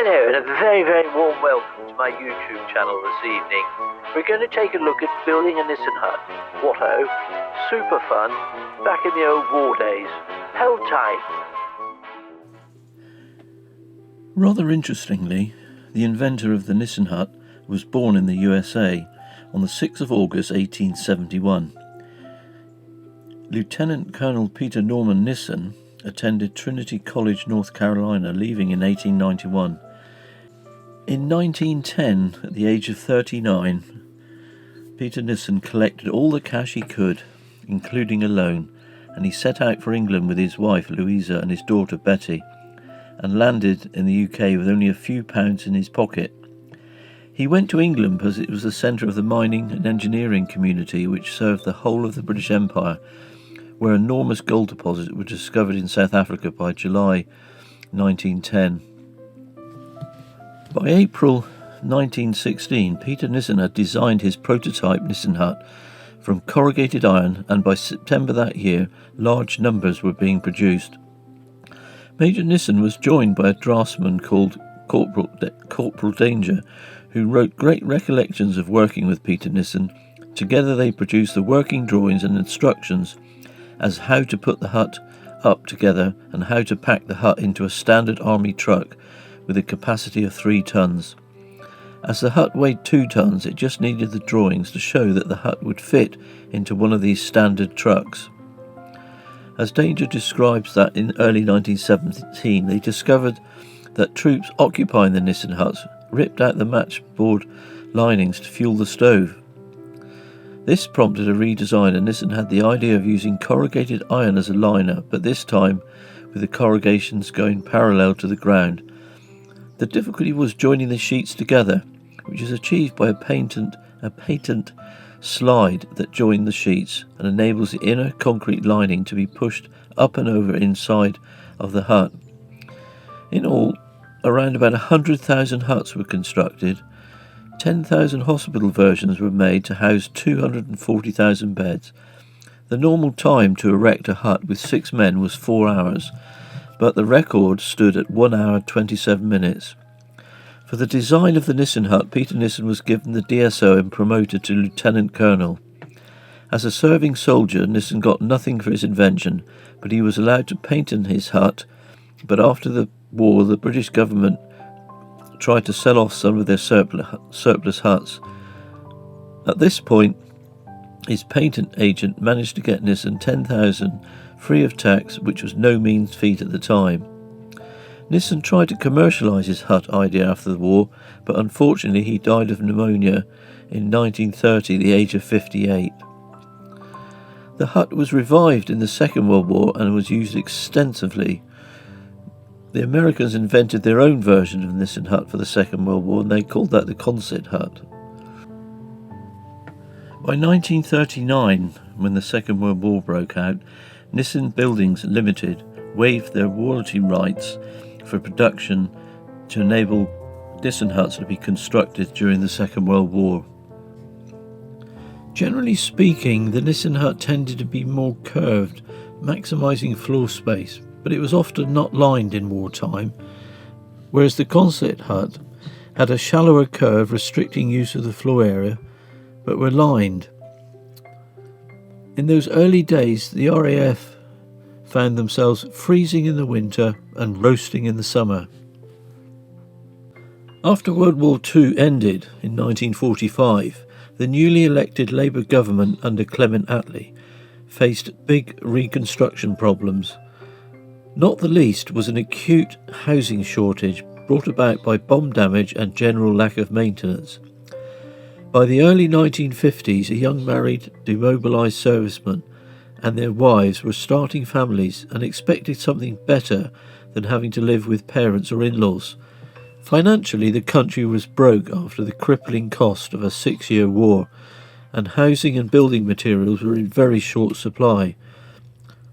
Hello and a very, very warm welcome to my YouTube channel this evening. We're going to take a look at building a Nissen hut. What-oh, super fun, back in the old war days. Hold tight. Rather interestingly, the inventor of the Nissen hut was born in the USA on the 6th of August 1871. Lieutenant Colonel Peter Nissen attended Trinity College, North Carolina, leaving in 1891. In 1910, at the age of 39, Peter Nissen collected all the cash he could, including a loan, and he set out for England with his wife Louisa and his daughter Betty, and landed in the UK with only a few pounds in his pocket. He went to England because it was the centre of the mining and engineering community which served the whole of the British Empire, where enormous gold deposits were discovered in South Africa by July 1910. By April 1916, Peter Nissen had designed his prototype Nissen hut from corrugated iron, and by September that year, large numbers were being produced. Major Nissen was joined by a draftsman called Corporal Danger, who wrote great recollections of working with Peter Nissen. Together they produced the working drawings and instructions as how to put the hut up together and how to pack the hut into a standard army truck with a capacity of 3 tons. As the hut weighed 2 tons, it just needed the drawings to show that the hut would fit into one of these standard trucks. As Danger describes that in early 1917 they discovered that troops occupying the Nissen huts ripped out the matchboard linings to fuel the stove. This prompted a redesign, and Nissen had the idea of using corrugated iron as a liner, but this time with the corrugations going parallel to the ground. The difficulty was joining the sheets together, which is achieved by a patent slide that joined the sheets and enables the inner concrete lining to be pushed up and over inside of the hut. In all, around about 100,000 huts were constructed. 10,000 hospital versions were made to house 240,000 beds. The normal time to erect a hut with 6 men was 4 hours, but the record stood at 1 hour 27 minutes. For the design of the Nissen hut, Peter Nissen was given the DSO and promoted to Lieutenant Colonel. As a serving soldier, Nissen got nothing for his invention, but he was allowed to paint in his hut. But after the war, the British government tried to sell off some of their surplus huts. At this point, his patent agent managed to get Nissen 10,000 free of tax, which was no mean feat at the time. Nissen tried to commercialise his hut idea after the war, but unfortunately he died of pneumonia in 1930 at the age of 58. The hut was revived in the Second World War and was used extensively. The Americans invented their own version of Nissen hut for the Second World War, and they called that the concert hut. By 1939, when the Second World War broke out, Nissen Buildings Limited waived their royalty rights for production to enable Nissen huts to be constructed during the Second World War. Generally speaking, the Nissen hut tended to be more curved, maximising floor space, but it was often not lined in wartime, whereas the concert hut had a shallower curve restricting use of the floor area, but were lined. In those early days, the RAF found themselves freezing in the winter and roasting in the summer. After World War II ended in 1945, the newly elected Labour government under Clement Attlee faced big reconstruction problems. Not the least was an acute housing shortage brought about by bomb damage and general lack of maintenance. By the early 1950s, a young married, demobilised serviceman and their wives were starting families and expected something better than having to live with parents or in-laws. Financially, the country was broke after the crippling cost of a 6-year war, and housing and building materials were in very short supply.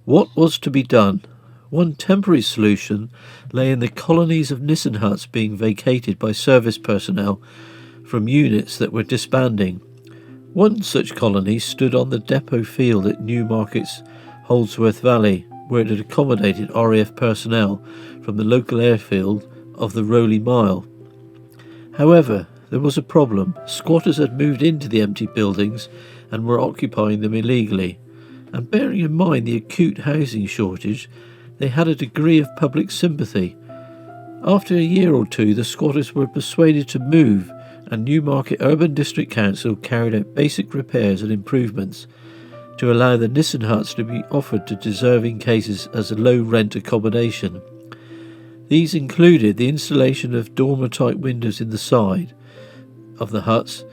What was to be done? One temporary solution lay in the colonies of Nissen huts being vacated by service personnel from units that were disbanding. One such colony stood on the depot field at Newmarket's Holdsworth Valley, where it had accommodated RAF personnel from the local airfield of the Rowley Mile. However, there was a problem. Squatters had moved into the empty buildings and were occupying them illegally, and bearing in mind the acute housing shortage, they had a degree of public sympathy. After a year or two, the squatters were persuaded to move, and Newmarket Urban District Council carried out basic repairs and improvements to allow the Nissen huts to be offered to deserving cases as a low-rent accommodation. These included the installation of dormer-type windows in the side of the huts.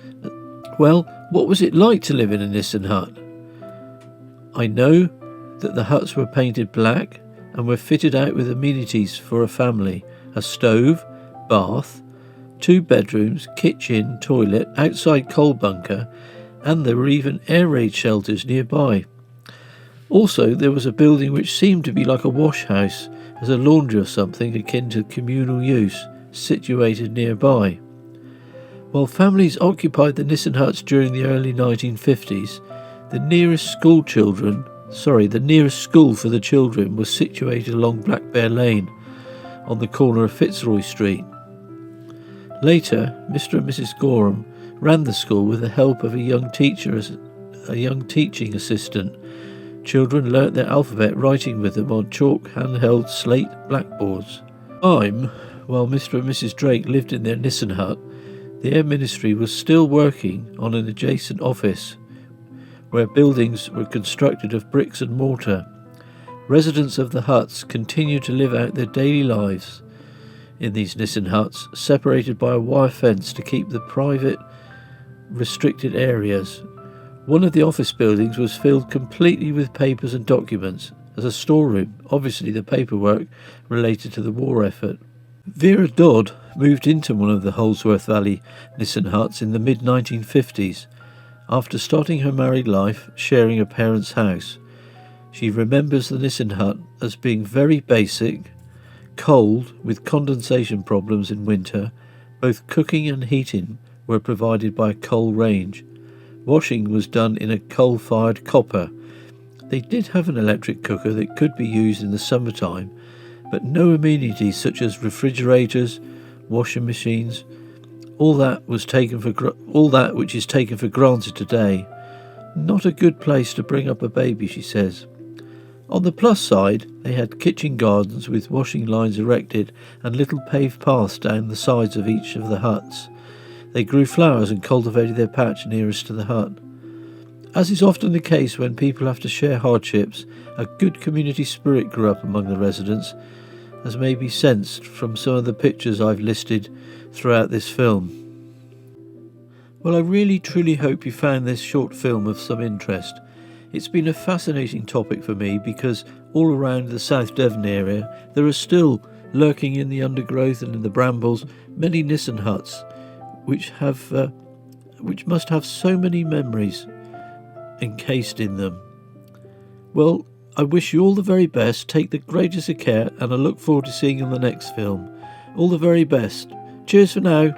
Well, what was it like to live in a Nissen hut? I know that the huts were painted black and were fitted out with amenities for a family: a stove, bath, 2 bedrooms, kitchen, toilet, outside coal bunker, and there were even air raid shelters nearby. Also, there was a building which seemed to be like a wash house, as a laundry or something akin to communal use, situated nearby. While families occupied the Nissen huts during the early 1950s, the nearest school for the children was situated along Black Bear Lane, on the corner of Fitzroy Street. Later, Mr. and Mrs. Gorham ran the school with the help of a young teaching assistant. Children learnt their alphabet writing with them on chalk handheld slate blackboards. While Mr. and Mrs. Drake lived in their Nissen hut, the Air Ministry was still working on an adjacent office, where buildings were constructed of bricks and mortar. Residents of the huts continued to live out their daily lives in these Nissen huts, separated by a wire fence to keep the private, restricted areas. One of the office buildings was filled completely with papers and documents as a storeroom, obviously the paperwork related to the war effort. Vera Dodd moved into one of the Holsworth Valley Nissen huts in the mid-1950s, after starting her married life sharing a parents' house. She remembers the Nissen hut as being very basic, cold, with condensation problems in winter. Both cooking and heating were provided by a coal range. Washing was done in a coal-fired copper. They did have an electric cooker that could be used in the summertime, but no amenities such as refrigerators, washing machines, all that which is taken for granted today. Not a good place to bring up a baby, she says. On the plus side, they had kitchen gardens with washing lines erected and little paved paths down the sides of each of the huts. They grew flowers and cultivated their patch nearest to the hut. As is often the case when people have to share hardships, a good community spirit grew up among the residents, as may be sensed from some of the pictures I've listed throughout this film. Well, I really truly hope you found this short film of some interest. It's been a fascinating topic for me because all around the South Devon area there are still, lurking in the undergrowth and in the brambles, many Nissen huts which must have so many memories encased in them. Well, I wish you all the very best, take the greatest of care, and I look forward to seeing you in the next film. All the very best. Cheers for now.